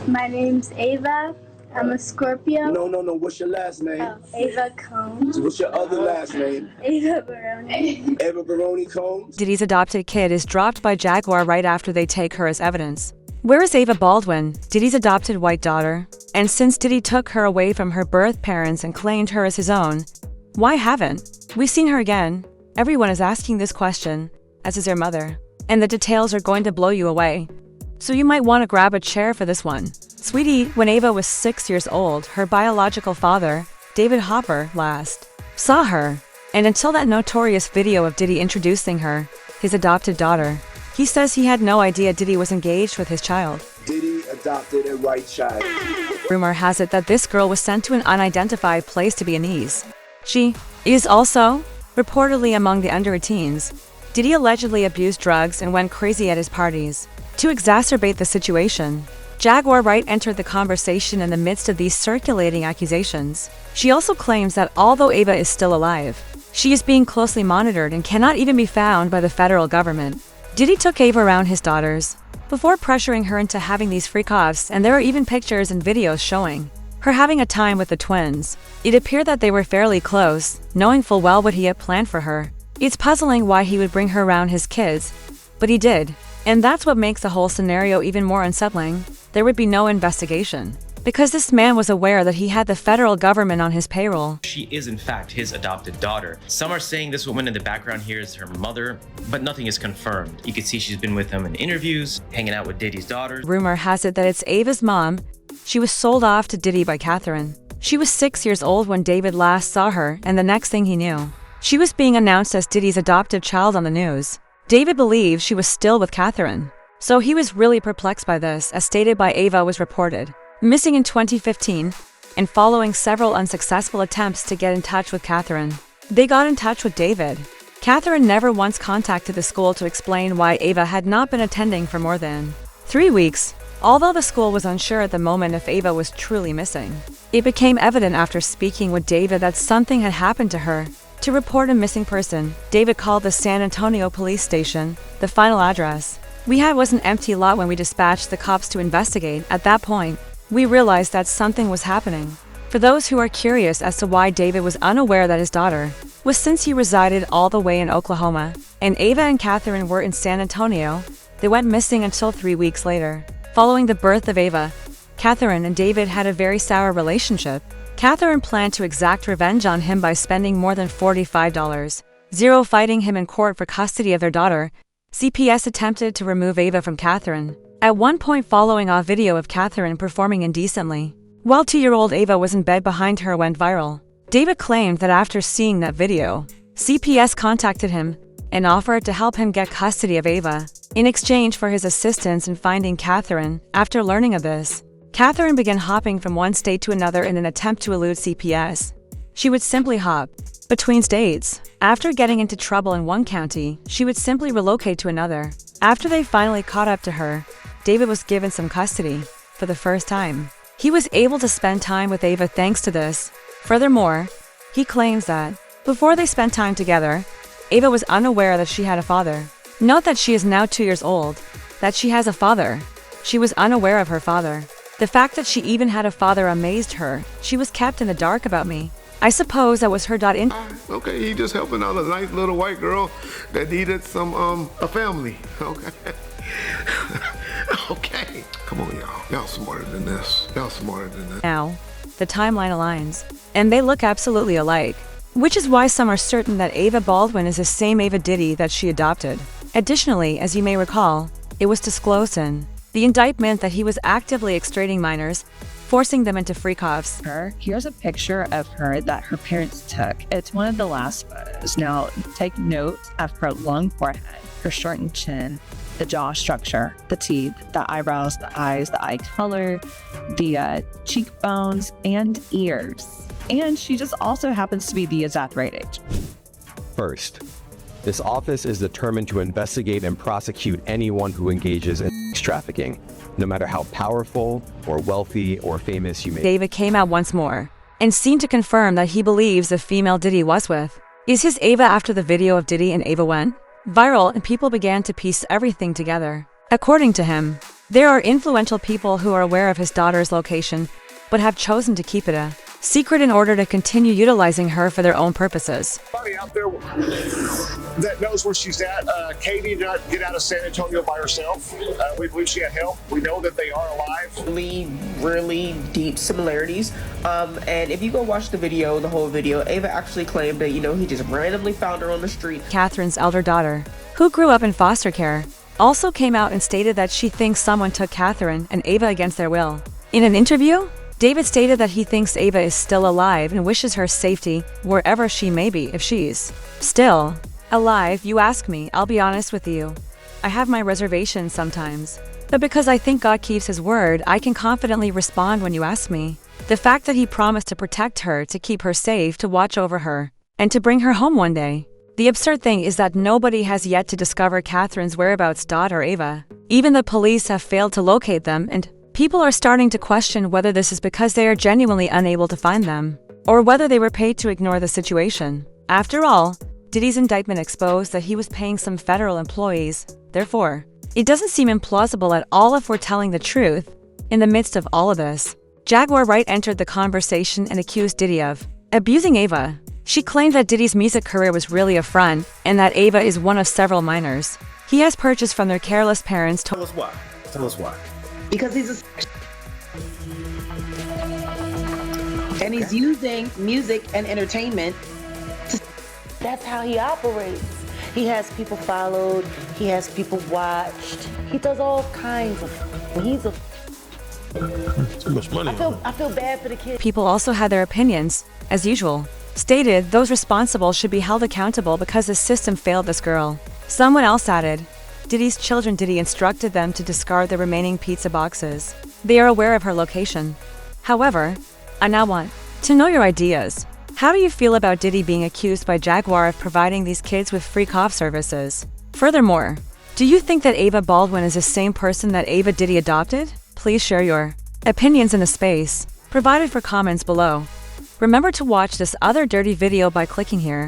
My name's Ava. I'm a Scorpio. No. What's your last name? Oh, Ava Combs. What's your other last name? Ava Baroni. Ava Baroni Combs? Diddy's adopted kid is dropped by Jaguar right after they take her as evidence. Where is Ava Baldwin, Diddy's adopted white daughter? And since Diddy took her away from her birth parents and claimed her as his own, why haven't we seen her again? Everyone is asking this question, as is her mother. And the details are going to blow you away. So you might want to grab a chair for this one. Sweetie, when Ava was 6 years old, her biological father, David Hopper, last saw her. And until that notorious video of Diddy introducing her, his adopted daughter, he says he had no idea Diddy was engaged with his child. Diddy adopted a white child. Rumor has it that this girl was sent to an unidentified place to be an ease. She is also reportedly among the under-teens. Diddy allegedly abused drugs and went crazy at his parties. To exacerbate the situation, Jaguar Wright entered the conversation in the midst of these circulating accusations. She also claims that although Ava is still alive, she is being closely monitored and cannot even be found by the federal government. Diddy took Ava around his daughters before pressuring her into having these freak-offs, and there are even pictures and videos showing her having a time with the twins. It appeared that they were fairly close, knowing full well what he had planned for her. It's puzzling why he would bring her around his kids, but he did. And that's what makes the whole scenario even more unsettling. There would be no investigation, because this man was aware that he had the federal government on his payroll. She is in fact his adopted daughter. Some are saying this woman in the background here is her mother, but nothing is confirmed. You can see she's been with him in interviews, hanging out with Diddy's daughters. Rumor has it that it's Ava's mom. She was sold off to Diddy by Catherine. She was 6 years old when David last saw her, and the next thing he knew, she was being announced as Diddy's adoptive child on the news. David believed she was still with Catherine, so he was really perplexed by this, as stated by Ava was reported missing in 2015, and following several unsuccessful attempts to get in touch with Catherine, they got in touch with David. Catherine never once contacted the school to explain why Ava had not been attending for more than 3 weeks. Although the school was unsure at the moment if Ava was truly missing, it became evident after speaking with David that something had happened to her. To report a missing person, David called the San Antonio police station. The final address we had was an empty lot when we dispatched the cops to investigate. At that point, we realized that something was happening. For those who are curious as to why David was unaware that his daughter was, since he resided all the way in Oklahoma, and Ava and Catherine were in San Antonio, they went missing until 3 weeks later. Following the birth of Ava, Catherine and David had a very sour relationship. Catherine planned to exact revenge on him by spending more than $45, fighting him in court for custody of their daughter. CPS attempted to remove Ava from Catherine, at one point following a video of Catherine performing indecently. While 2-year-old Ava was in bed behind her went viral. David claimed that after seeing that video, CPS contacted him and offered to help him get custody of Ava in exchange for his assistance in finding Catherine. After learning of this, Catherine began hopping from one state to another in an attempt to elude CPS. She would simply hop between states. After getting into trouble in one county, she would simply relocate to another. After they finally caught up to her, David was given some custody. For the first time, he was able to spend time with Ava thanks to this. Furthermore, he claims that before they spent time together, Ava was unaware that she had a father. Note that she is now 2 years old, that she has a father. She was unaware of her father. The fact that she even had a father amazed her. She was kept in the dark about me. I suppose that was her in. Okay, he just helping out a nice little white girl that needed a family. Okay. Okay. Come on, y'all. Y'all smarter than this. Y'all smarter than that. Now, the timeline aligns, and they look absolutely alike, which is why some are certain that Ava Baldwin is the same Ava Diddy that she adopted. Additionally, as you may recall, it was disclosed in the indictment that he was actively extraditing minors, forcing them into freak-offs. Here's a picture of her that her parents took. It's one of the last photos. Now, take note of her long forehead, her shortened chin, the jaw structure, the teeth, the eyebrows, the eyes, the eye color, the cheekbones, and ears. And she just also happens to be the exact right age. First, this office is determined to investigate and prosecute anyone who engages in sex trafficking, no matter how powerful or wealthy or famous you may be. David came out once more and seemed to confirm that he believes the female Diddy was with is his Ava after the video of Diddy and Ava went viral and people began to piece everything together. According to him, There are influential people who are aware of his daughter's location, but have chosen to keep it a secret in order to continue utilizing her for their own purposes. Somebody out there that knows where she's at. Katie did not get out of San Antonio by herself. We believe she had help. We know that they are alive. Really deep similarities. And if you go watch the whole video, Ava actually claimed that, he just randomly found her on the street. Catherine's elder daughter, who grew up in foster care, also came out and stated that she thinks someone took Catherine and Ava against their will. In an interview, David stated that he thinks Ava is still alive and wishes her safety wherever she may be if she's still alive. You ask me, I'll be honest with you. I have my reservations sometimes. But because I think God keeps his word, I can confidently respond when you ask me. The fact that he promised to protect her, to keep her safe, to watch over her, and to bring her home one day. The absurd thing is that nobody has yet to discover Catherine's whereabouts, daughter Ava. Even the police have failed to locate them, and people are starting to question whether this is because they are genuinely unable to find them, or whether they were paid to ignore the situation. After all, Diddy's indictment exposed that he was paying some federal employees. Therefore, it doesn't seem implausible at all if we're telling the truth. In the midst of all of this, Jaguar Wright entered the conversation and accused Diddy of abusing Ava. She claimed that Diddy's music career was really a front, and that Ava is one of several minors he has purchased from their careless parents. Tell us why. Tell us why. Because he's using music and entertainment. That's how he operates. He has people followed. He has people watched. He does all kinds of. He's a. Too much money. I feel bad for the kid. People also had their opinions, as usual. Stated those responsible should be held accountable because the system failed this girl. Someone else added, Diddy's children. Diddy instructed them to discard the remaining pizza boxes. They are aware of her location. However, I now want to know your ideas. How do you feel about Diddy being accused by Jaguar of providing these kids with free cough services? Furthermore, do you think that Ava Baldwin is the same person that Ava Diddy adopted? Please share your opinions in the space provided for comments below. Remember to watch this other dirty video by clicking here.